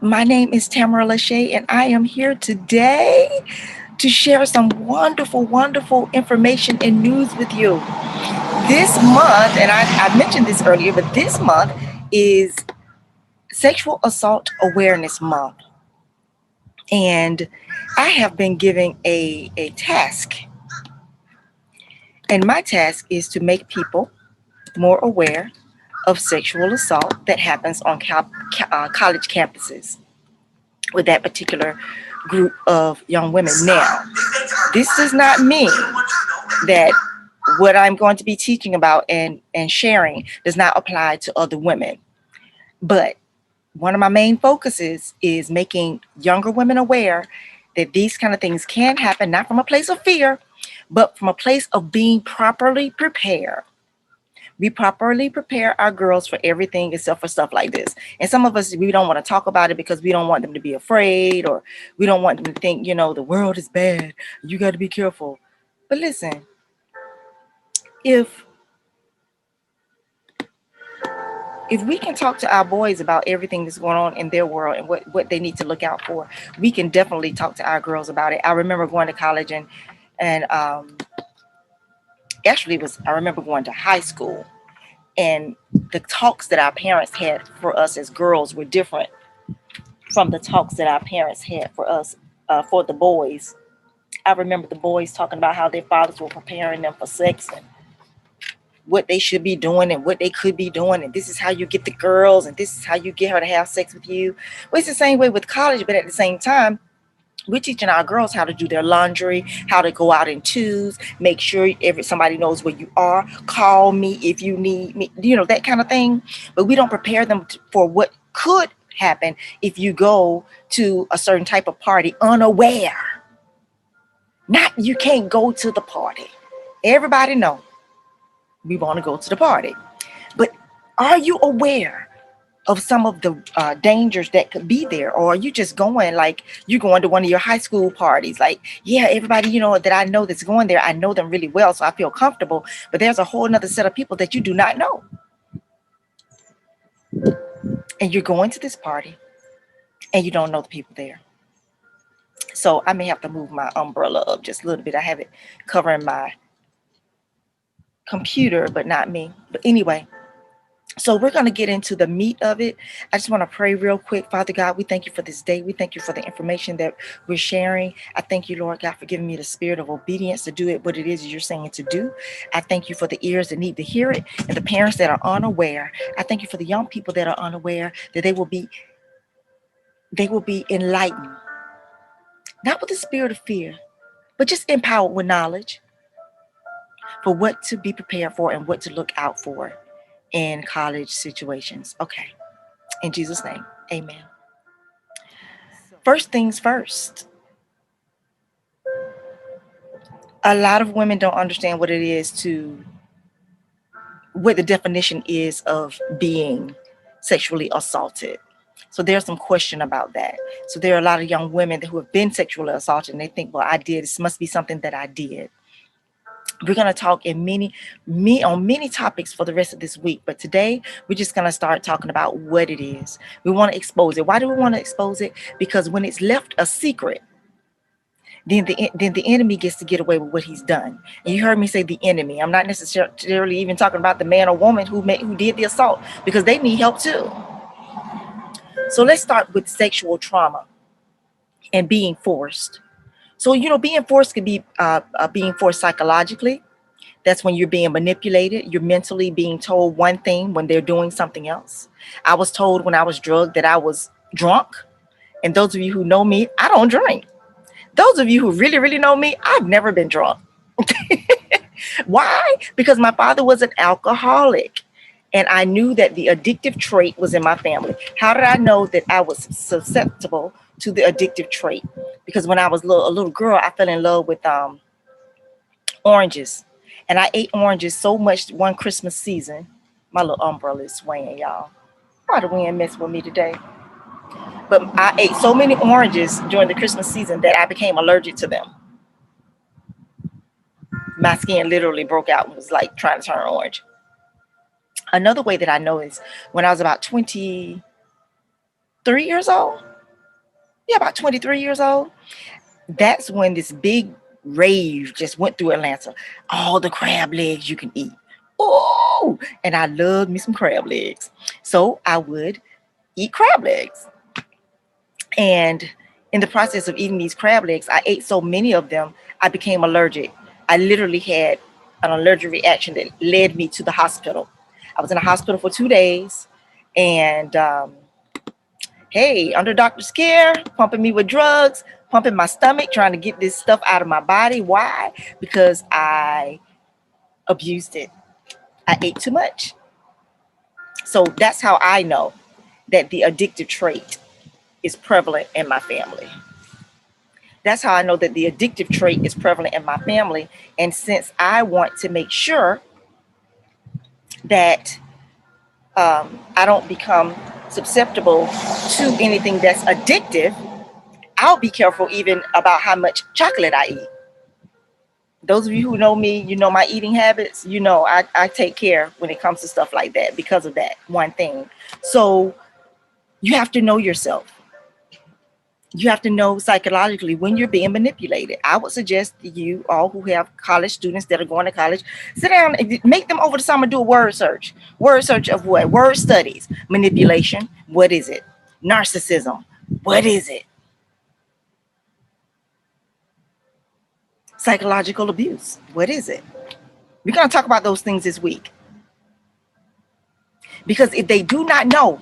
My name is Tammara Lachey, and I am here today to share some wonderful, wonderful information and news with you. This month, and I mentioned this earlier, but this month is Sexual Assault Awareness Month. And I have been given a task, and my task is to make people more aware of sexual assault that happens on college campuses with that particular group of young women. Now, this does not mean that what I'm going to be teaching about and sharing does not apply to other women. But one of my main focuses is making younger women aware that these kind of things can happen, not from a place of fear, but from a place of being properly prepared. We properly prepare our girls for everything except for stuff like this. And some of us, we don't want to talk about it because we don't want them to be afraid, or we don't want them to think, the world is bad. You got to be careful. But listen, if if we can talk to our boys about everything that's going on in their world and what they need to look out for, we can definitely talk to our girls about it. I remember going to college and actually it was I remember going to high school, and the talks that our parents had for us as girls were different from the talks that our parents had for us, for the boys. I remember the boys talking about how their fathers were preparing them for sex and what they should be doing and what they could be doing, and this is how you get the girls, and this is how you get her to have sex with you. Well, it's the same way with college, but at the same time, we're teaching our girls how to do their laundry, how to go out in twos, make sure somebody knows where you are, call me if you need me, that kind of thing. But we don't prepare them for what could happen if you go to a certain type of party unaware. Not you can't go to the party. Everybody know we want to go to the party. But are you aware of some of the dangers that could be there? Or are you just going like you're going to one of your high school parties? Like, yeah, everybody, that I know that's going there, I know them really well, so I feel comfortable. But there's a whole nother set of people that you do not know. And you're going to this party and you don't know the people there. So I may have to move my umbrella up just a little bit. I have it covering my computer, but not me. But anyway, so we're going to get into the meat of it. I just want to pray real quick. Father God, we thank you for this day. We thank you for the information that we're sharing. I thank you, Lord God, for giving me the spirit of obedience to do it, what it is you're saying to do. I thank you for the ears that need to hear it and the parents that are unaware. I thank you for the young people that are unaware, that they will be enlightened, not with the spirit of fear, but just empowered with knowledge for what to be prepared for and what to look out for in college situations. Okay. In Jesus' name, amen. First things first, a lot of women don't understand what the definition is of being sexually assaulted. So there's some question about that. So there are a lot of young women who have been sexually assaulted and they think, well, I did. This must be something that I did. We're going to talk on many topics for the rest of this week, but today we're just going to start talking about what it is. We want to expose it. Why do we want to expose it? Because when it's left a secret, then the enemy gets to get away with what he's done. And you heard me say the enemy. I'm not necessarily even talking about the man or woman who did the assault, because they need help too. So let's start with sexual trauma and being forced. So being forced could be being forced psychologically. That's when you're being manipulated. You're mentally being told one thing when they're doing something else. I was told when I was drugged that I was drunk. And those of you who know me, I don't drink. Those of you who really, really know me, I've never been drunk. Why? Because my father was an alcoholic. And I knew that the addictive trait was in my family. How did I know that I was susceptible to the addictive trait? Because when I was a little girl, I fell in love with oranges. And I ate oranges so much one Christmas season. My little umbrella is swaying, y'all. Why the wind mess with me today? But I ate so many oranges during the Christmas season that I became allergic to them. My skin literally broke out and was like trying to turn orange. Another way that I know is when I was about 20, 3 years old. Yeah, about 23 years old. That's when this big rave just went through Atlanta. All the crab legs you can eat. Oh, and I love me some crab legs. So I would eat crab legs. And in the process of eating these crab legs, I ate so many of them, I became allergic. I literally had an allergic reaction that led me to the hospital. I was in a hospital for 2 days, and hey, under doctor's care, pumping me with drugs, pumping my stomach, trying to get this stuff out of my body. Why? Because I abused it. I ate too much. So that's how I know that the addictive trait is prevalent in my family. That's how I know that the addictive trait is prevalent in my family. And since I want to make sure that I don't become susceptible to anything that's addictive, I'll be careful even about how much chocolate I eat. Those of you who know me, you know my eating habits, you know I take care when it comes to stuff like that because of that one thing. So you have to know yourself. You have to know psychologically when you're being manipulated. I would suggest to you all who have college students that are going to college, sit down and make them over the summer do a word search. Word search of what? Word studies. Manipulation. What is it? Narcissism. What is it? Psychological abuse. What is it? We're going to talk about those things this week. Because if they do not know,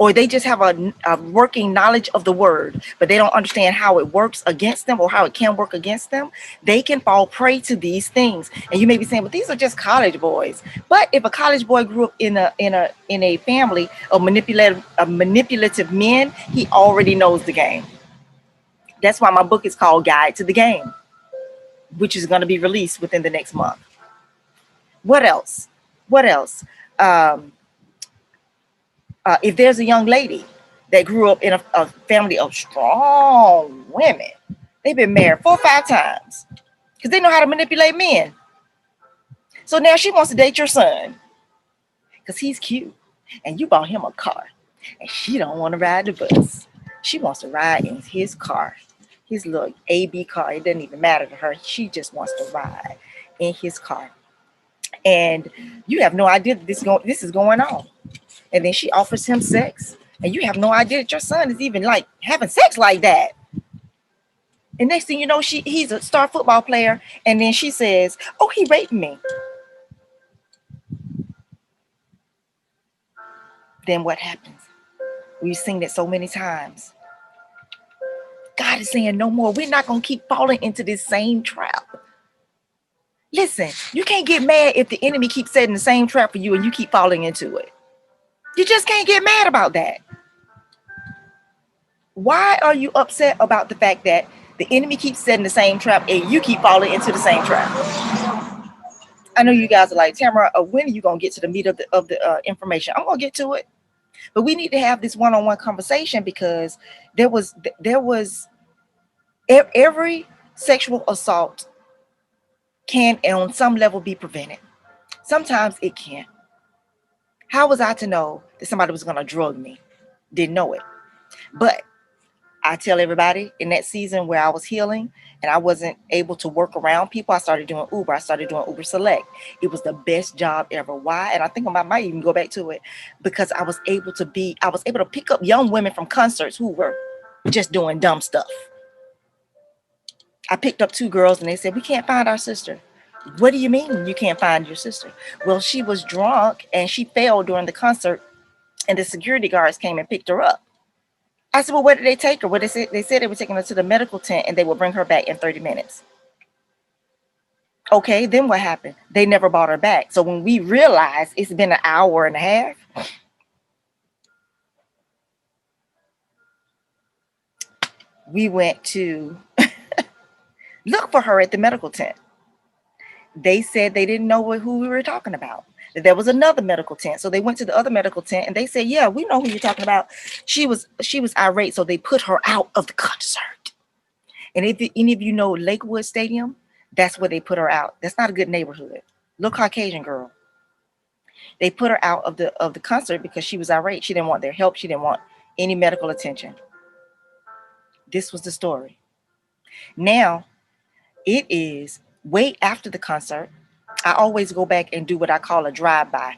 or they just have a working knowledge of the word, but they don't understand how it works against them or how it can work against them, they can fall prey to these things. And you may be saying, but these are just college boys. But if a college boy grew up in a family of manipulative men, he already knows the game. That's why my book is called Guide to the Game, which is going to be released within the next month. What else? What else? If there's a young lady that grew up in a family of strong women, they've been married 4 or 5 times because they know how to manipulate men. So now she wants to date your son because he's cute and you bought him a car and she don't want to ride the bus. She wants to ride in his car, his little AB car. It doesn't even matter to her. She just wants to ride in his car. And you have no idea that this is going on. And then she offers him sex, and you have no idea that your son is even like having sex like that. And next thing you know, he's a star football player, and then she says, "Oh, he raped me." Then what happens? We've seen it so many times. God is saying no more. We're not gonna keep falling into this same trap. Listen, you can't get mad if the enemy keeps setting the same trap for you and you keep falling into it. You just can't get mad about that. Why are you upset about the fact that the enemy keeps setting the same trap and you keep falling into the same trap? I know you guys are like, Tammara, when are you gonna get to the meat of the information? I'm gonna get to it, but we need to have this one-on-one conversation because there was every sexual assault can on some level be prevented. Sometimes it can't. How was I to know that somebody was gonna drug me? Didn't know it, but I tell everybody in that season where I was healing and I wasn't able to work around people, I started doing Uber. I started doing Uber Select. It was the best job ever. Why? And I think I might even go back to it because I was able to pick up young women from concerts who were just doing dumb stuff. I picked up 2 girls and they said, "We can't find our sister." What do you mean you can't find your sister? Well, she was drunk and she fell during the concert and the security guards came and picked her up. I said, "Well, where did they take her?" Well, they said they were taking her to the medical tent and they would bring her back in 30 minutes. Okay, then what happened? They never brought her back. So when we realized it's been an hour and a half, we went to look for her at the medical tent. They said they didn't know who we were talking about. That there was another medical tent. So they went to the other medical tent and they said, "Yeah, we know who you're talking about." She was irate, so they put her out of the concert. And if any of you know Lakewood Stadium, that's where they put her out. That's not a good neighborhood. Little Caucasian girl. They put her out of the concert because she was irate. She didn't want their help. She didn't want any medical attention. This was the story. Now, it is way after the concert. I always go back and do what I call a drive-by.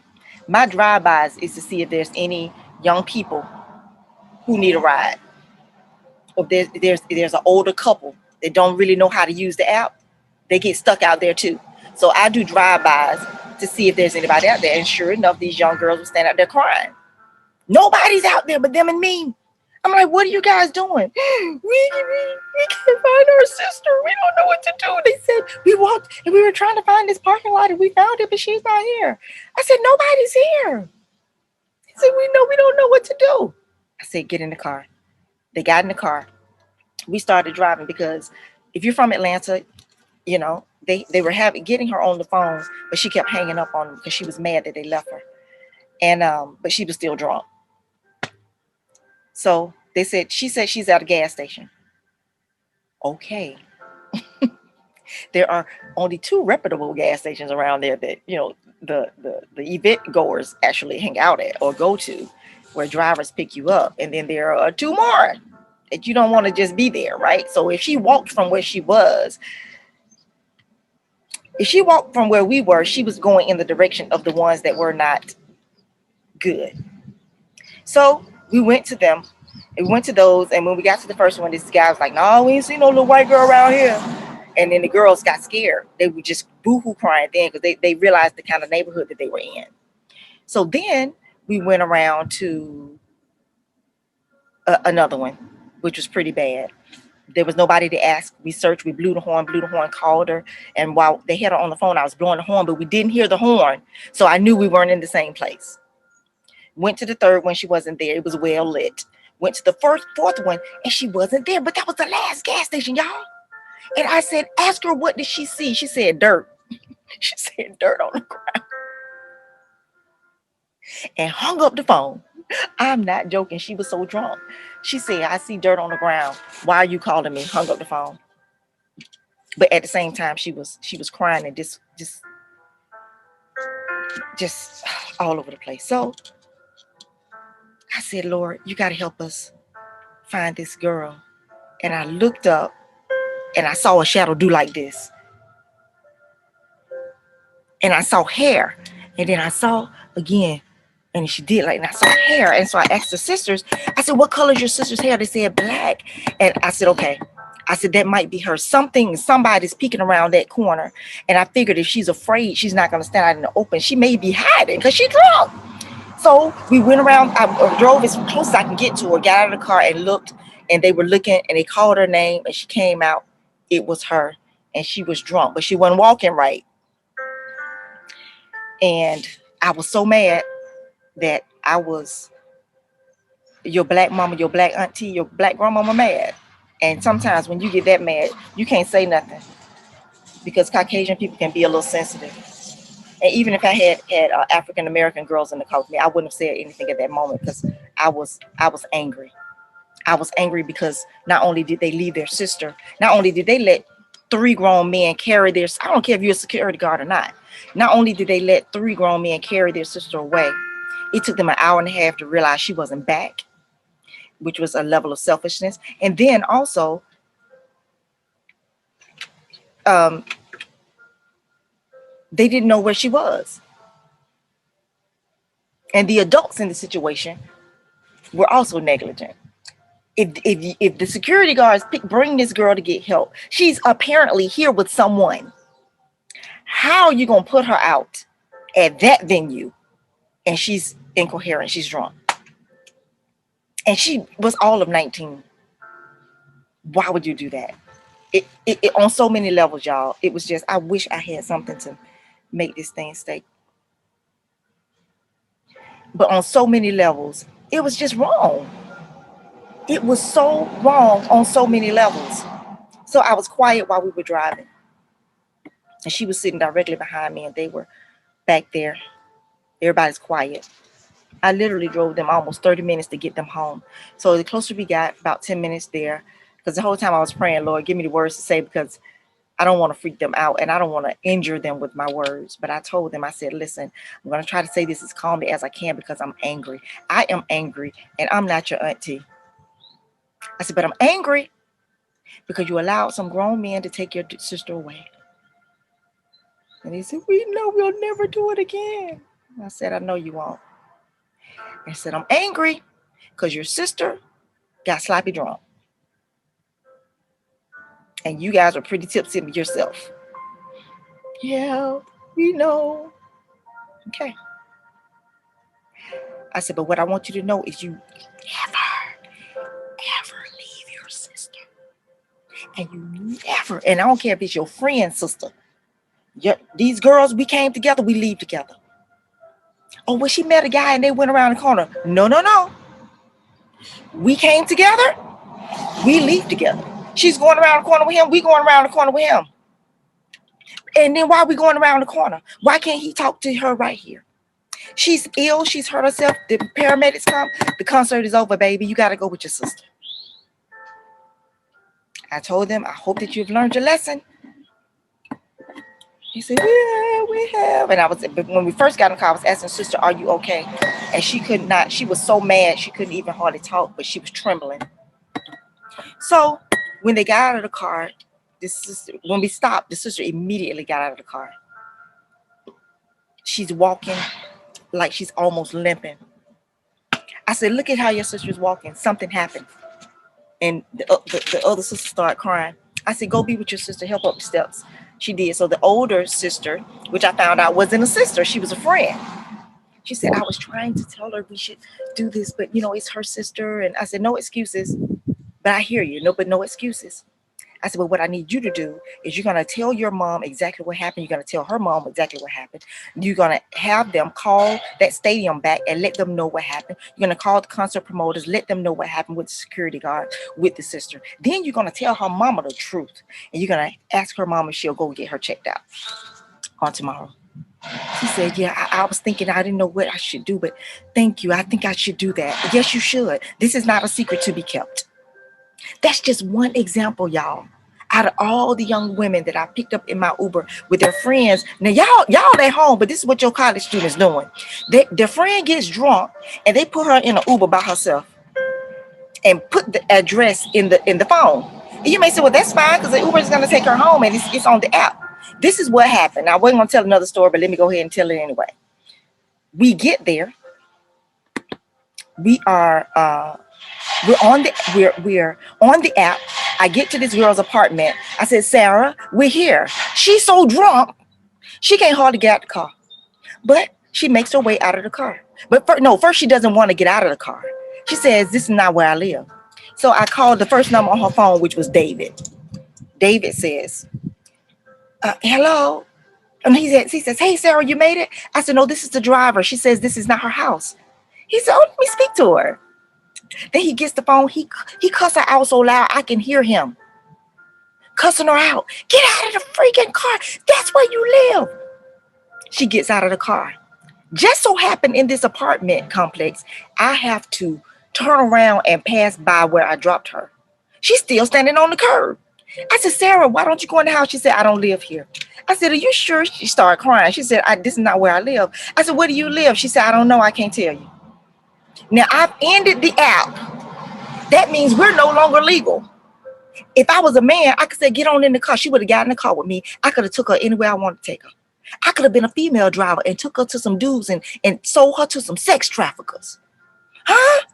My drive-bys is to see if there's any young people who need a ride. Or there's an older couple that don't really know how to use the app. They get stuck out there too. So I do drive-bys to see if there's anybody out there. And sure enough, these young girls will stand out there crying. Nobody's out there but them and me. I'm like, what are you guys doing? We can't find our sister. We don't know what to do. They said we walked and we were trying to find this parking lot and we found it, but she's not here. I said, nobody's here. He said, we don't know what to do. I said, get in the car. They got in the car. We started driving because if you're from Atlanta, you know, they were getting her on the phone, but she kept hanging up on them because she was mad that they left her. And but she was still drunk. So she said she's at a gas station. Okay. There are only 2 reputable gas stations around there that, you know, the event goers actually hang out at or go to, where drivers pick you up. And then there are 2 more that you don't want to just be there, right? So if she walked from where she was, if she walked from where we were, she was going in the direction of the ones that were not good. So we went to them. And we went to those, and when we got to the first one, this guy was like, "No, we ain't seen no little white girl around here." And then the girls got scared. They were just boohoo crying then because they realized the kind of neighborhood that they were in. So then we went around to another one, which was pretty bad. There was nobody to ask. We searched, we blew the horn, called her. And while they had her on the phone, I was blowing the horn, but we didn't hear the horn. So I knew we weren't in the same place. Went to the third one, she wasn't there. It was well lit. Went to the fourth one, and she wasn't there. But that was the last gas station, y'all. And I said, ask her, what did she see? She said, dirt. She said, dirt on the ground. And hung up the phone. I'm not joking. She was so drunk. She said, I see dirt on the ground. Why are you calling me? Hung up the phone. But at the same time, she was crying and just all over the place. So I said, Lord, you got to help us find this girl. And I looked up and I saw a shadow do like this. And I saw hair. And then I saw again. And she did like, and I saw hair. And so I asked the sisters, I said, what color is your sister's hair? They said black. And I said, okay. I said, that might be her. Somebody's peeking around that corner. And I figured if she's afraid, she's not going to stand out in the open. She may be hiding because she's drunk. So we went around, I drove as close as I can get to her, got out of the car and looked, and they were looking and they called her name and she came out. It was her. And she was drunk, but she wasn't walking right. And I was so mad that I was your black mama, your black auntie, your black grandmama mad. And sometimes when you get that mad, you can't say nothing because Caucasian people can be a little sensitive. And even if I had African American girls in the car with me, I wouldn't have said anything at that moment because I was angry. I was angry because not only did they leave their sister, not only did they let 3 grown men carry their, I don't care if you're a security guard or not. Not only did they let 3 grown men carry their sister away, it took them an hour and a half to realize she wasn't back, which was a level of selfishness. And then also, they didn't know where she was. And the adults in the situation were also negligent. If the security guards bring this girl to get help, she's apparently here with someone. How are you going to put her out at that venue and she's incoherent, she's drunk? And she was all of 19. Why would you do that? It on so many levels, y'all. It was just, I wish I had something to make this thing stay. But on so many levels, it was just wrong. It was so wrong on so many levels. So I was quiet while we were driving. And she was sitting directly behind me and they were back there. Everybody's quiet. I literally drove them almost 30 minutes to get them home. So the closer we got, about 10 minutes there, because the whole time I was praying, Lord, give me the words to say, because I don't want to freak them out and I don't want to injure them with my words. But I told them, I said, listen, I'm going to try to say this as calmly as I can because I'm angry. I am angry and I'm not your auntie. I said, but I'm angry because you allowed some grown men to take your sister away. And he said, we know we'll never do it again. I said, I know you won't. I said, I'm angry because your sister got sloppy drunk. And you guys are pretty tipsy yourself. Yeah, we know. Okay. I said, but what I want you to know is you ever leave your sister. And you never, and I don't care if it's your friend's sister. These girls, we came together, we leave together. Oh, well, she met a guy and they went around the corner. No, no, no. We came together, we leave together. She's going around the corner with him, we going around the corner with him. And then why are we going around the corner? Why can't he talk to her right here? She's ill, she's hurt herself. The paramedics come, the concert is over, baby. You got to go with your sister. I told them, I hope that you've learned your lesson. He said, yeah, we have. And but when we first got in the car, I was asking sister, are you okay? And she could not, she was so mad, she couldn't even hardly talk, but she was trembling. So when they got out of the car, when we stopped, the sister immediately got out of the car. She's walking like she's almost limping. I said, look at how your sister's walking. Something happened. And the other sister started crying. I said, go be with your sister, help up the steps. She did. So the older sister, which I found out wasn't a sister, she was a friend. She said, I was trying to tell her we should do this, but it's her sister. And I said, no excuses. But I hear you. No, but no excuses. I said, well, what I need you to do is you're going to tell your mom exactly what happened. You're going to tell her mom exactly what happened. You're going to have them call that stadium back and let them know what happened. You're going to call the concert promoters, let them know what happened with the security guard, with the sister. Then you're going to tell her mama the truth. And you're going to ask her mom if she'll go get her checked out on tomorrow. She said, yeah, I was thinking, I didn't know what I should do, but thank you. I think I should do that. Yes, you should. This is not a secret to be kept. That's just one example, y'all. Out of all the young women that I picked up in my Uber with their friends. Now, y'all at home, but this is what your college students doing. Their friend gets drunk and they put her in an Uber by herself and put the address in the phone. And you may say, well, that's fine because the Uber is going to take her home and it's on the app. This is what happened. I wasn't going to tell another story, but let me go ahead and tell it anyway. We get there. We're on the app. I get to this girl's apartment. I said, Sarah, we're here. She's so drunk, she can't hardly get out the car. But she makes her way out of the car. But first she doesn't want to get out of the car. She says, this is not where I live. So I called the first number on her phone, which was David. David says, hello. And he says, hey, Sarah, you made it? I said, no, this is the driver. She says, this is not her house. He said, oh, let me speak to her. Then he gets the phone. He cussed her out so loud I can hear him cussing her out. Get out of the freaking car. That's where you live. She gets out of the car. Just so happened in this apartment complex, I have to turn around and pass by where I dropped her. She's still standing on the curb. I said, Sarah, why don't you go in the house? She said, I don't live here. I said, are you sure? She started crying. She said, this is not where I live. I said, where do you live? She said, I don't know. I can't tell you. Now, I've ended the app. That means we're no longer legal. If I was a man, I could say, get on in the car. She would have gotten in the car with me. I could have took her anywhere I wanted to take her. I could have been a female driver and took her to some dudes and sold her to some sex traffickers. Huh?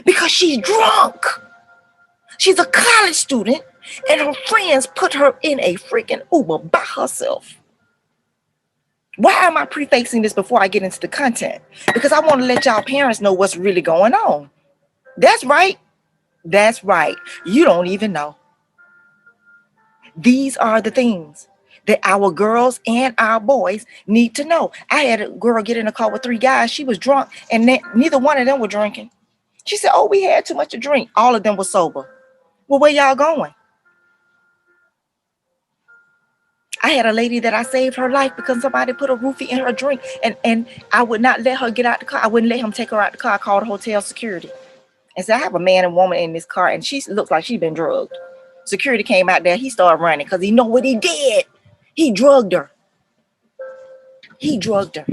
Because she's drunk. She's a college student and her friends put her in a freaking Uber by herself. Why am I prefacing this before I get into the content? Because I want to let y'all parents know what's really going on. That's right. That's right. You don't even know. These are the things that our girls and our boys need to know. I had a girl get in a car with 3 guys. She was drunk and neither one of them were drinking. She said, oh, we had too much to drink. All of them were sober. Well, where y'all going? I had a lady that I saved her life because somebody put a roofie in her drink and I would not let her get out the car. I wouldn't let him take her out the car. I called hotel security and said, I have a man and woman in this car and she looks like she's been drugged. Security came out there. He started running because he know what he did. He drugged her. He drugged her.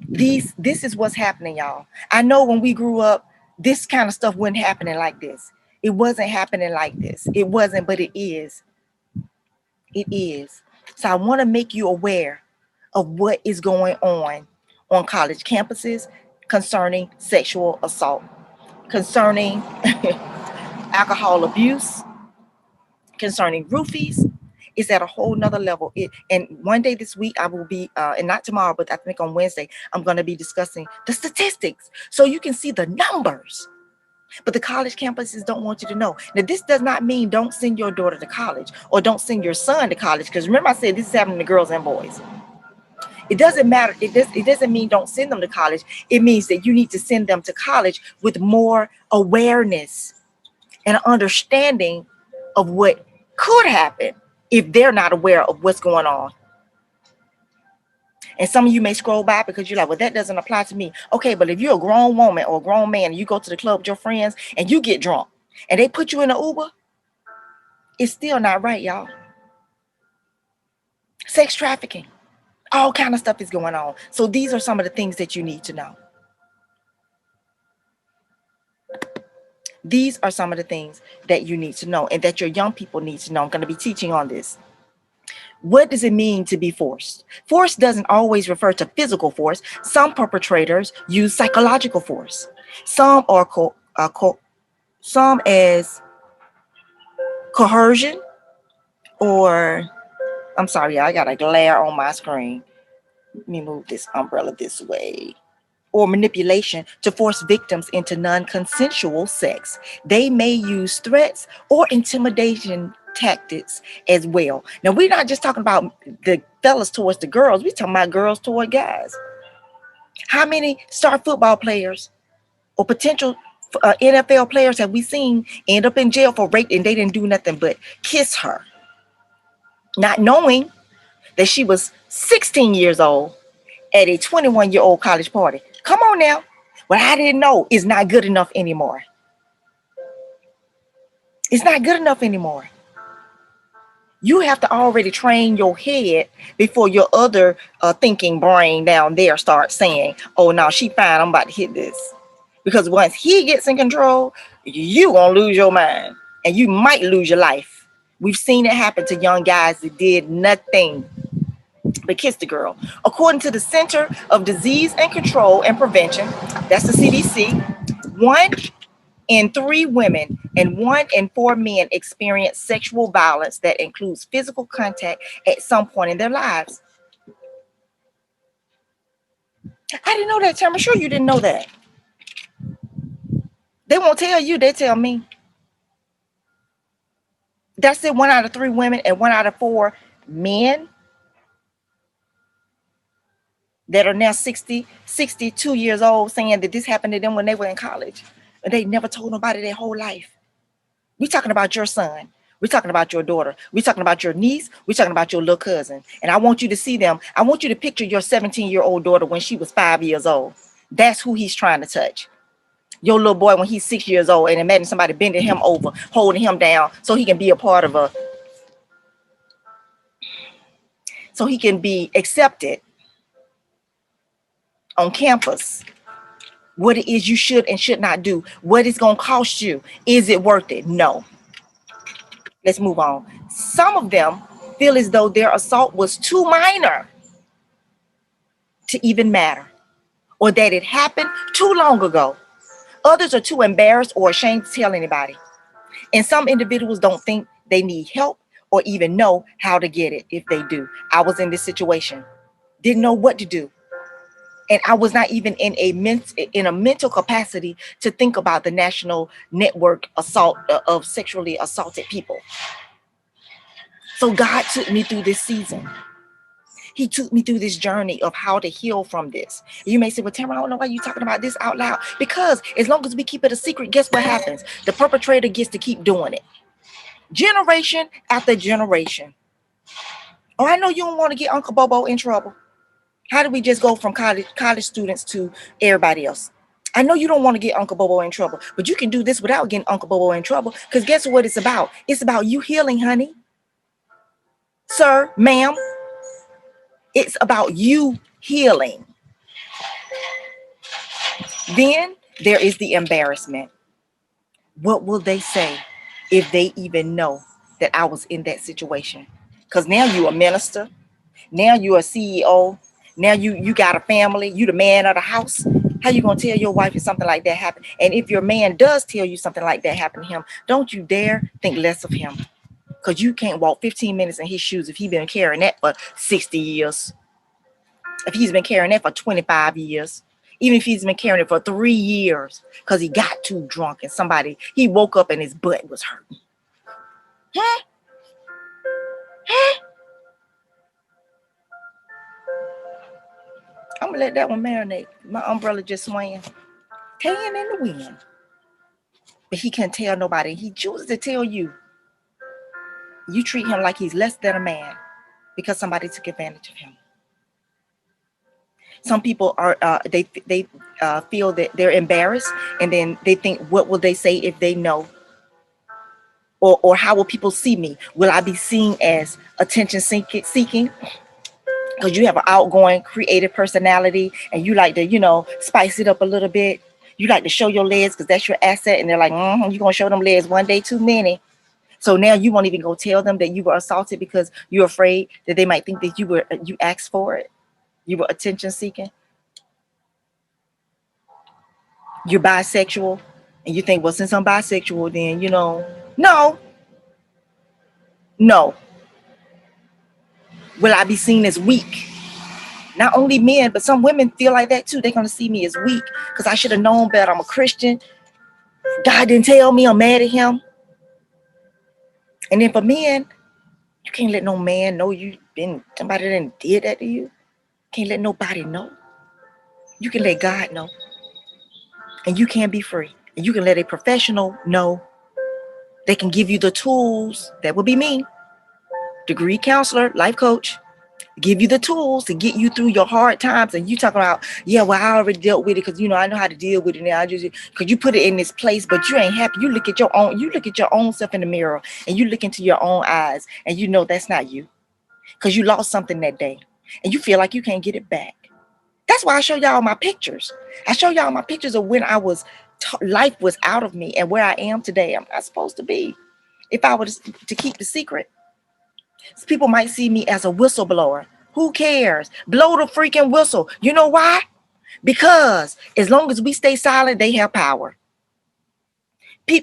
This is what's happening, y'all. I know when we grew up, this kind of stuff wasn't happening like this. It wasn't happening like this. It wasn't, but it is. It is. So I want to make you aware of what is going on college campuses concerning sexual assault, concerning alcohol abuse, concerning roofies. It's at a whole nother level. And one day this week I will be, and not tomorrow, but I think on Wednesday, I'm going to be discussing the statistics so you can see the numbers. But the college campuses don't want you to know. Now, this does not mean don't send your daughter to college or don't send your son to college. Because remember, I said this is happening to girls and boys. It doesn't matter. It doesn't mean don't send them to college. It means that you need to send them to college with more awareness and understanding of what could happen if they're not aware of what's going on. And some of you may scroll by because you're like, well, that doesn't apply to me. Okay, but if you're a grown woman or a grown man and you go to the club with your friends and you get drunk and they put you in an Uber, it's still not right, y'all. Sex trafficking, all kind of stuff is going on. So these are some of the things that you need to know. These are some of the things that you need to know and that your young people need to know. I'm going to be teaching on this. What does it mean to be forced? Force doesn't always refer to physical force. Some perpetrators use psychological force. Some are some as coercion, or I'm sorry, I got a glare on my screen. Let me move this umbrella this way. Or manipulation to force victims into non-consensual sex. They may use threats or intimidation tactics as well. Now, we're not just talking about the fellas towards the girls. We're talking about girls toward guys. How many star football players or potential NFL players have we seen end up in jail for rape and they didn't do nothing but kiss her, not knowing that she was 16 years old at a 21-year-old college party? Come on now. What I didn't know is not good enough anymore. It's not good enough anymore. You have to already train your head before your other thinking brain down there starts saying, oh, no, she fine. I'm about to hit this. Because once he gets in control, you going to lose your mind and you might lose your life. We've seen it happen to young guys that did nothing but kiss the girl. According to the Center of Disease and Control and Prevention, that's the CDC, 1 in 3 women and 1 in 4 men experience sexual violence that includes physical contact at some point in their lives. I didn't know that, Tim. I'm sure you didn't know that. They won't tell you, they tell me. That's it, 1 out of 3 women and 1 out of 4 men that are now 60, 62 years old saying that this happened to them when they were in college. And they never told nobody their whole life. We're talking about your son. We're talking about your daughter. We're talking about your niece. We're talking about your little cousin. And I want you to see them. I want you to picture your 17-year-old daughter when she was 5 years old. That's who he's trying to touch. Your little boy when he's 6 years old, and imagine somebody bending him over, holding him down so he can be a part of so he can be accepted on campus. What it is you should and should not do. What it's going to cost you. Is it worth it? No. Let's move on. Some of them feel as though their assault was too minor to even matter, or that it happened too long ago. Others are too embarrassed or ashamed to tell anybody. And some individuals don't think they need help or even know how to get it if they do. I was in this situation, didn't know what to do. And I was not even in a mental capacity to think about the national network assault of sexually assaulted people. So God took me through this season. He took me through this journey of how to heal from this. You may say, well, Tammara, I don't know why you're talking about this out loud. Because as long as we keep it a secret, guess what happens? The perpetrator gets to keep doing it. Generation after generation. Oh, I know you don't want to get Uncle Bobo in trouble. How do we just go from college students to everybody else? I know you don't want to get Uncle Bobo in trouble, but you can do this without getting Uncle Bobo in trouble. Because guess what it's about? It's about you healing, honey. Sir, ma'am, it's about you healing. Then there is the embarrassment. What will they say if they even know that I was in that situation? Because now you a minister. Now you a CEO. Now you got a family. You the man of the house. How you gonna tell your wife if something like that happened? And if your man does tell you something like that happened to him, don't you dare think less of him. Because you can't walk 15 minutes in his shoes if he's been carrying that for 60 years. If he's been carrying that for 25 years. Even if he's been carrying it for 3 years. Because he got too drunk and he woke up and his butt was hurting. Huh? Huh? I'm going to let that one marinate. My umbrella just swaying. Tan in the wind. But he can't tell nobody. He chooses to tell you. You treat him like he's less than a man because somebody took advantage of him. Some people are they feel that they're embarrassed, and then they think, what will they say if they know? Or how will people see me? Will I be seen as attention seeking? Because you have an outgoing, creative personality, and you like to, spice it up a little bit. You like to show your legs because that's your asset, and they're like, you're gonna show them legs one day too many. So now you won't even go tell them that you were assaulted because you're afraid that they might think that you asked for it. You were attention seeking. You're bisexual, and you think, well, since I'm bisexual, then no. Will I be seen as weak? Not only men, but some women feel like that too. They're gonna see me as weak because I should have known better. I'm a Christian. God didn't tell me. I'm mad at him. And then for men, you can't let no man know somebody that did that to you. Can't let nobody know. You can let God know, and you can be free. And you can let a professional know. They can give you the tools. That would be me, degree counselor, life coach. Give you the tools to get you through your hard times. And you talk about, yeah, well, I already dealt with it because I know how to deal with it now. Because you put it in this place, but you ain't happy. You look at your own self in the mirror, and you look into your own eyes, and you know that's not you. Because you lost something that day, and you feel like you can't get it back. That's why I show y'all my pictures. I show y'all my pictures of when life was out of me, and where I am today. I'm not supposed to be. If I was to keep the secret, people might see me as a whistleblower. Who cares? Blow the freaking whistle. You know why? Because as long as we stay silent, they have power.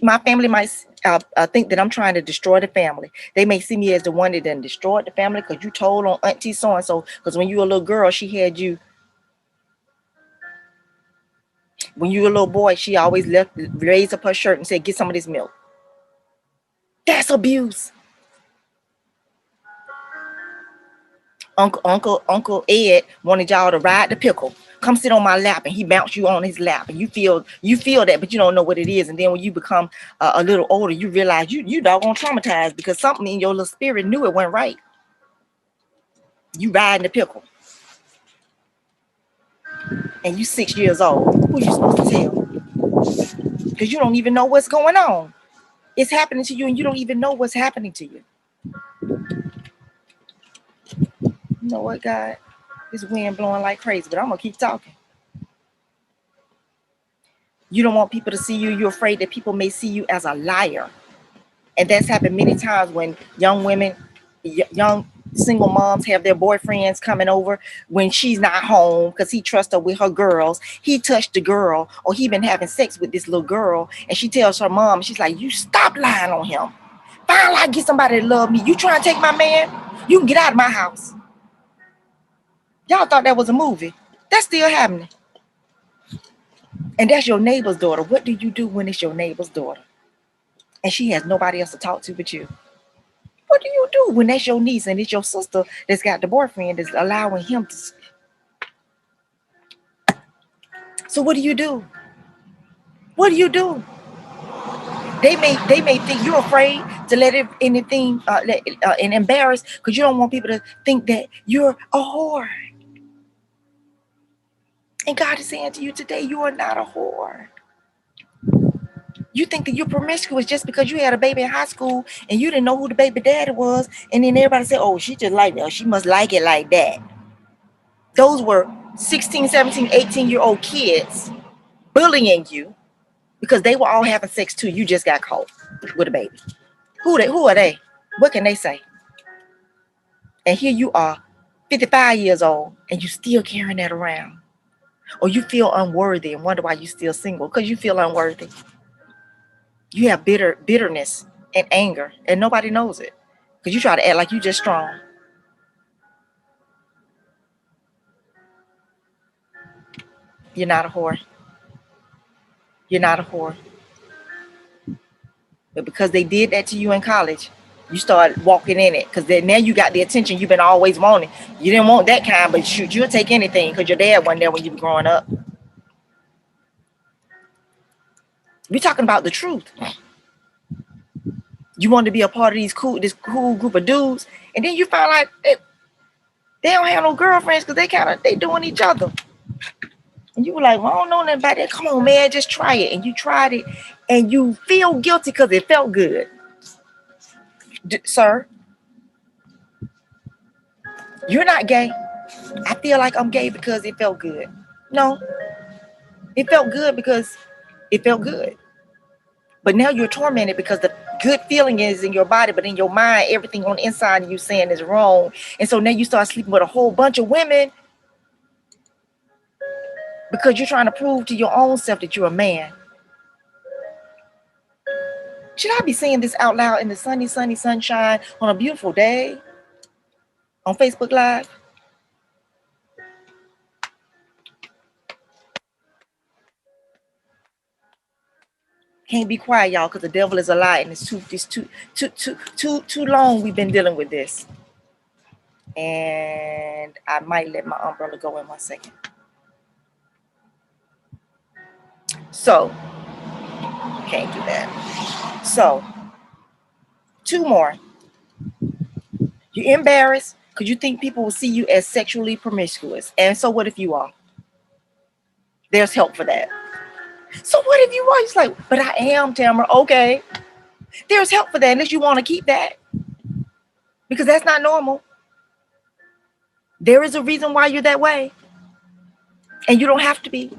My family might think that I'm trying to destroy the family. They may see me as the one that done destroyed the family because you told on auntie so-and-so. Because when you were a little girl, she had you. When you were a little boy, she always raised up her shirt and said, get some of this milk. That's abuse. Uncle Ed wanted y'all to ride the pickle. Come sit on my lap, and he bounced you on his lap, and you feel that, but you don't know what it is. And then when you become a little older, you realize you doggone traumatized because something in your little spirit knew it went right. You riding the pickle, and you 6 years old. Who you supposed to tell? Because you don't even know what's going on. It's happening to you, and you don't even know what's happening to you. You know what, God? This wind blowing like crazy, but I'm gonna keep talking. You don't want people to see you. You're afraid that people may see you as a liar. And that's happened many times when young women, young single moms have their boyfriends coming over when she's not home because he trusts her with her girls. He touched the girl, or he been having sex with this little girl, and she tells her mom, she's like, you stop lying on him. Finally, I get somebody to love me. You trying to take my man? You can get out of my house. Y'all thought that was a movie. That's still happening. And that's your neighbor's daughter. What do you do when it's your neighbor's daughter and she has nobody else to talk to but you? What do you do when that's your niece and it's your sister that's got the boyfriend that's allowing him to? So what do you do? What do you do? They may think you're afraid to let anything and embarrass because you don't want people to think that you're a whore. And God is saying to you today, you are not a whore. You think that you're promiscuous just because you had a baby in high school and you didn't know who the baby daddy was. And then everybody said, oh, she just like that. She must like it like that. Those were 16, 17, 18-year-old kids bullying you because they were all having sex too. You just got caught with a baby. Who are they? What can they say? And here you are, 55 years old, and you still carrying that around. Or you feel unworthy and wonder why you're still single, because you feel unworthy. You have bitterness and anger, and nobody knows it. Because you try to act like you just strong. You're not a whore. You're not a whore. But because they did that to you in college, you start walking in it. Because now you got the attention you've been always wanting. You didn't want that kind, but shoot, you'll take anything because your dad wasn't there when you were growing up. We're talking about the truth. You want to be a part of this cool group of dudes, and then you find like they don't have no girlfriends because they doing each other. And you were like, well, I don't know nothing about that. Come on, man, just try it. And you tried it, and you feel guilty because it felt good. Sir, you're not gay. I feel like I'm gay because it felt good. No, it felt good because it felt good. But now you're tormented because the good feeling is in your body, but in your mind, everything on the inside of you saying is wrong. And so now you start sleeping with a whole bunch of women because you're trying to prove to your own self that you're a man. Should I be saying this out loud in the sunny sunshine on a beautiful day on Facebook Live? Can't be quiet, y'all, because the devil is a lie, and it's too long we've been dealing with this. And I might let my umbrella go in 1 second. So, can't do that. So, 2 more. You're embarrassed because you think people will see you as sexually promiscuous. And so what if you are? There's help for that. So what if you are? It's like, but I am, Tammara. Okay. There's help for that unless you want to keep that. Because that's not normal. There is a reason why you're that way. And you don't have to be.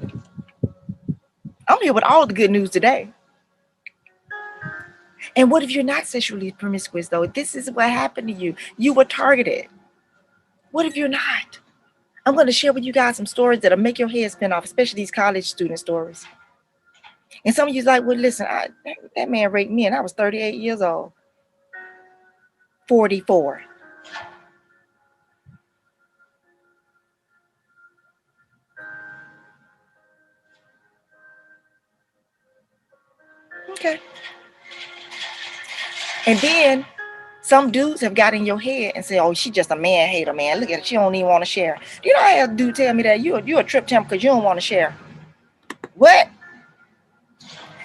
I'm here with all the good news today. And what if you're not sexually promiscuous, though? This is what happened to you. You were targeted. What if you're not? I'm going to share with you guys some stories that'll make your head spin off, especially these college student stories. And some of you's like, well, listen, that man raped me and I was 38 years old. 44. Okay. And then some dudes have got in your head and say, oh, she's just a man hater, man. Look at it. She don't even want to share. You know, I had a dude tell me that you a trip temp because you don't want to share. What?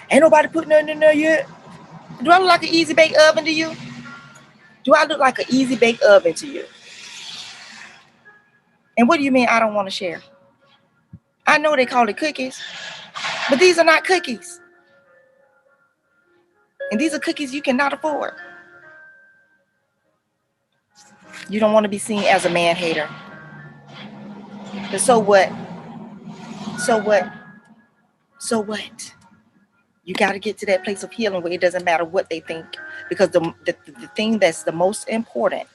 Ain't nobody putting nothing in there yet? Do I look like an easy bake oven to you? Do I look like an easy bake oven to you? And what do you mean I don't want to share? I know they call it cookies, but these are not cookies. And these are cookies you cannot afford. You don't want to be seen as a man hater. But so what? So what? So what? You got to get to that place of healing where it doesn't matter what they think. Because the thing that's the most important,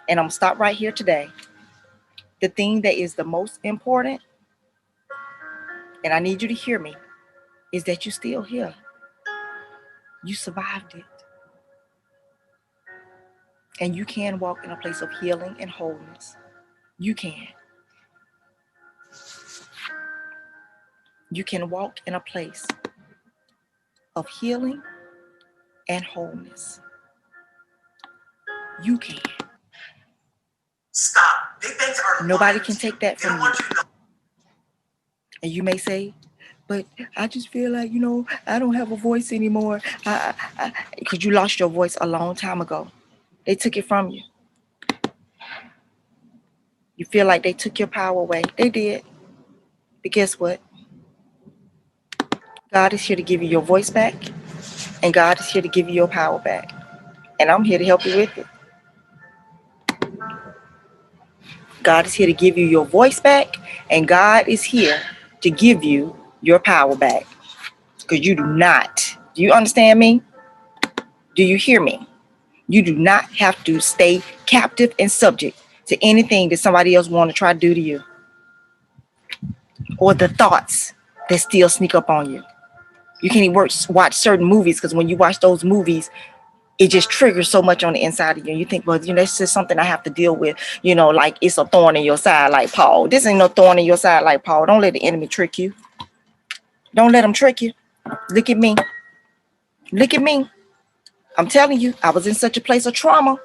and I'm going to stop right here today. The thing that is the most important, and I need you to hear me, is that you're still here. You survived it. And you can walk in a place of healing and wholeness. You can. You can walk in a place of healing and wholeness. You can. Stop. Big banks are Nobody can take that from you. And you may say, but I just feel like, I don't have a voice anymore. Because you lost your voice a long time ago. They took it from you. You feel like they took your power away. They did. But guess what? God is here to give you your voice back, and God is here to give you your power back. And I'm here to help you with it. God is here to give you your voice back, and God is here to give you your power back. Because you do not. Do you understand me? Do you hear me? You do not have to stay captive and subject to anything that somebody else want to try to do to you, or the thoughts that still sneak up on you. You can't even watch certain movies, because when you watch those movies, it just triggers so much on the inside of you. You think, well, that's just something I have to deal with. Like it's a thorn in your side, like Paul. This ain't no thorn in your side, like Paul. Don't let the enemy trick you. Don't let him trick you. Look at me. Look at me. I'm telling you, I was in such a place of trauma.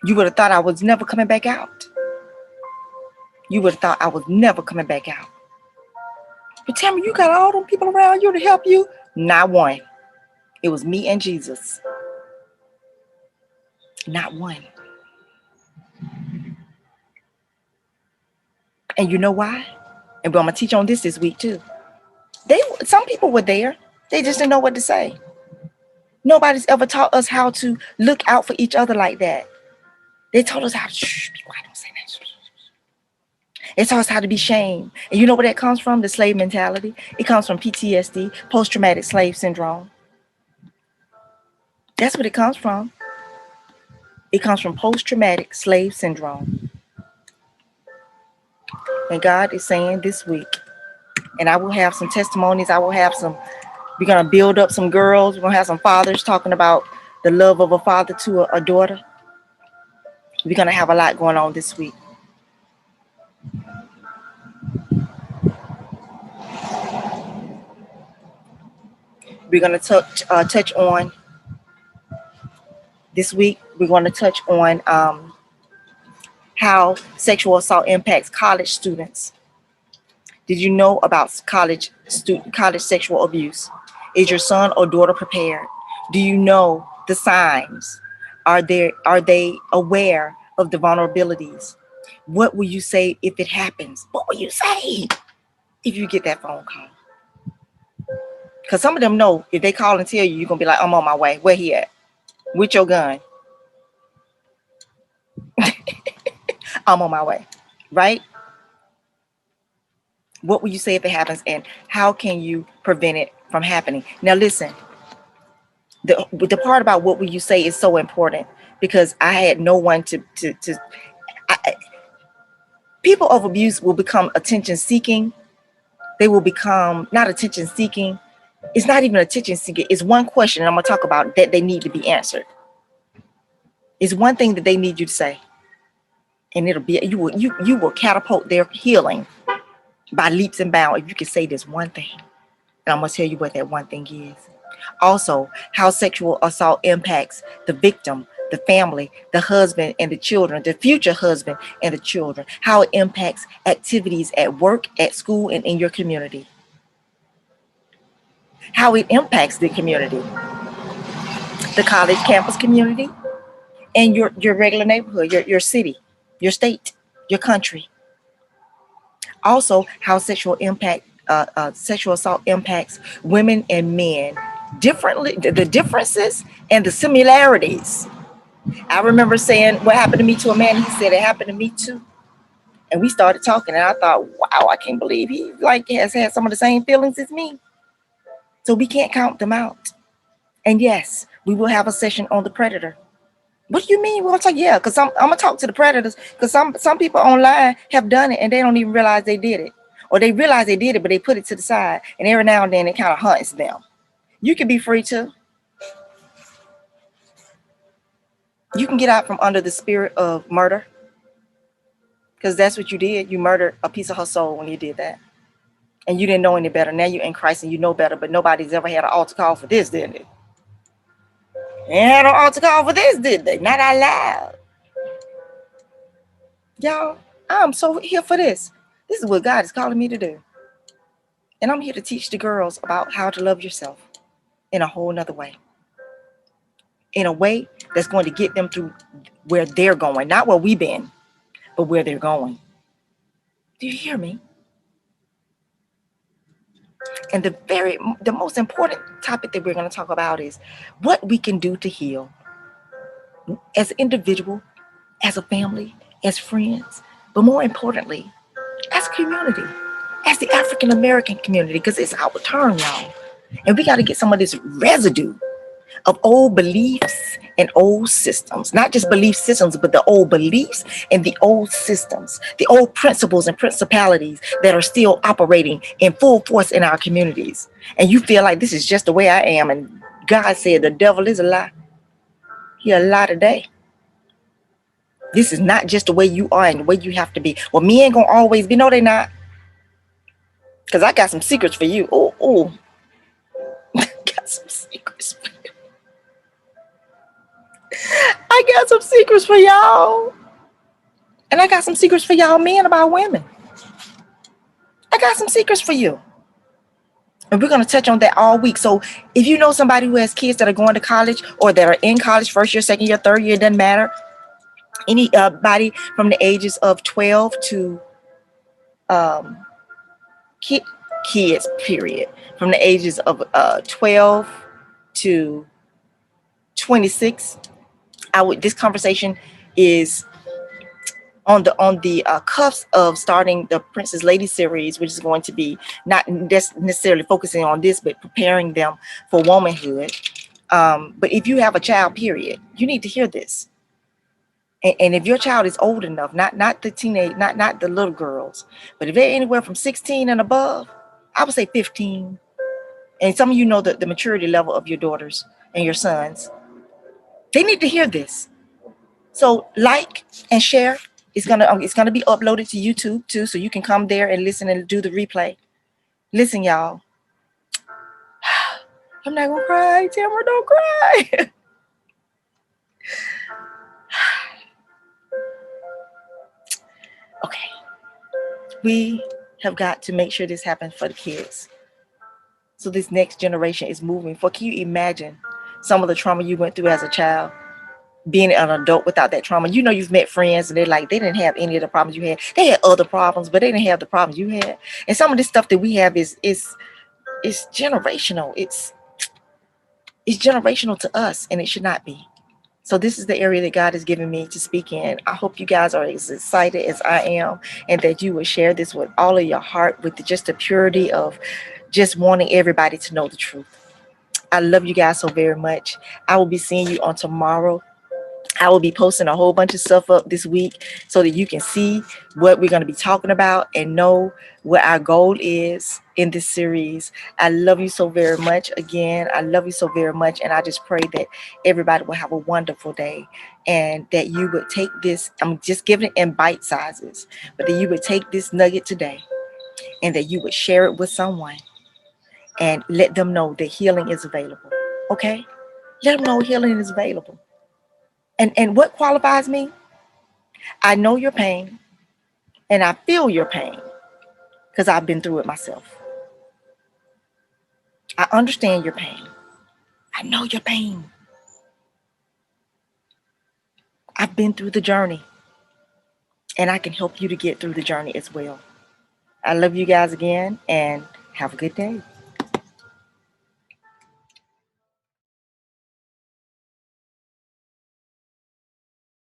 You would have thought I was never coming back out. You would have thought I was never coming back out. But tell me, you got all them people around you to help you? Not one. It was me and Jesus. Not one. And you know why? And I'm going to teach on this week too. Some people were there. They just didn't know what to say. Nobody's ever taught us how to look out for each other like that. They told us how to be quiet, don't say that. They taught us how to be shamed. And you know where that comes from? The slave mentality. It comes from PTSD, post-traumatic slave syndrome. That's what it comes from. It comes from post-traumatic slave syndrome. And God is saying this week, and I will have some testimonies. We're going to build up some girls. We're going to have some fathers talking about the love of a father to a daughter. We're going to have a lot going on this week. We're going to touch on this week. We're going to touch on how sexual assault impacts college students. Did you know about college sexual abuse? Is your son or daughter prepared? Do you know the signs? Are they aware of the vulnerabilities? What will you say if it happens? What will you say if you get that phone call? Because some of them know if they call and tell you, you're going to be like, I'm on my way. Where he at? With your gun. I'm on my way. Right? What will you say if it happens, and how can you prevent it from happening? Now listen, the part about what will you say is so important, because I had no one people of abuse will become attention seeking. They will become not attention seeking. It's not even attention seeking. It's one question I'm going to talk about that they need to be answered. It's one thing that they need you to say, and it'll be you will catapult their healing by leaps and bounds if you can say this one thing. And I'm going to tell you what that one thing is. Also, how sexual assault impacts the victim, the family, the husband and the children, the future husband and the children. How it impacts activities at work, at school, and in your community. How it impacts the community, the college campus community, and your regular neighborhood, your city, your state, your country. Also, how sexual assault impacts women and men differently, the differences and the similarities. I remember saying what happened to me to a man. He said it happened to me too. And we started talking, and I thought, wow, I can't believe he has had some of the same feelings as me. So we can't count them out. And yes, we will have a session on the predator. What do you mean? We're gonna talk, yeah, because I'm gonna talk to the predators, because some people online have done it and they don't even realize they did it. Or they realize they did it, but they put it to the side, and every now and then it kind of hunts them. You can be free too. You can get out from under the spirit of murder, because that's what you did. You murdered a piece of her soul when you did that. And you didn't know any better. Now you're in Christ and you know better, but nobody's ever had an altar call for this, did they? They had an altar call for this, did they? Not out loud. Y'all, I'm so here for this. This is what God is calling me to do. And I'm here to teach the girls about how to love yourself in a whole nother way. In a way that's going to get them through where they're going. Not where we've been, but where they're going. Do you hear me? And the most important topic that we're going to talk about is what we can do to heal as an individual, as a family, as friends, but more importantly, as a community, as the African American community, because it's our turn, y'all. And we got to get some of this residue of old beliefs and old systems, not just belief systems, but the old beliefs and the old systems, the old principles and principalities that are still operating in full force in our communities. And you feel like this is just the way I am. And God said the devil is a lie. He a lie today. This is not just the way you are and the way you have to be. Well, me ain't gonna always be. No, they not. Because I got some secrets for you. Oh, got some secrets for you. I got some secrets for y'all. And I got some secrets for y'all men about women. I got some secrets for you. And we're going to touch on that all week. So if you know somebody who has kids that are going to college or that are in college, first year, second year, third year, it doesn't matter. Anybody from the ages of 12 to um, kids, period. From the ages of 12 to 26. This conversation is on the cuffs of starting the Princess Lady series, which is going to be not necessarily focusing on this, but preparing them for womanhood. But if you have a child, period, you need to hear this. And if your child is old enough, not the teenage, not the little girls, but if they're anywhere from 16 and above, I would say 15. And some of you know the maturity level of your daughters and your sons. They need to hear this. So like and share. It's gonna be uploaded to YouTube too, so you can come there and listen and do the replay. Listen, y'all. I'm not gonna cry, Tammara, don't cry. Okay. We have got to make sure this happens for the kids. So this next generation is moving. Can you imagine some of the trauma you went through as a child? Being an adult without that trauma. You know, you've met friends and they didn't have any of the problems you had. They had other problems, but they didn't have the problems you had. And some of this stuff that we have is generational. It's generational to us, and it should not be. So this is the area that God has given me to speak in. I hope you guys are as excited as I am, and that you will share this with all of your heart, with just the purity of just wanting everybody to know the truth. I love you guys so very much. I will be seeing you on tomorrow. I will be posting a whole bunch of stuff up this week so that you can see what we're going to be talking about and know what our goal is in this series. I love you so very much. Again, I love you so very much. And I just pray that everybody will have a wonderful day and that you would take this. I'm just giving it in bite sizes, but that you would take this nugget today and that you would share it with someone and let them know that healing is available. Okay? Let them know healing is available. And what qualifies me? I know your pain and I feel your pain because I've been through it myself. I understand your pain. I know your pain. I've been through the journey and I can help you to get through the journey as well. I love you guys again and have a good day.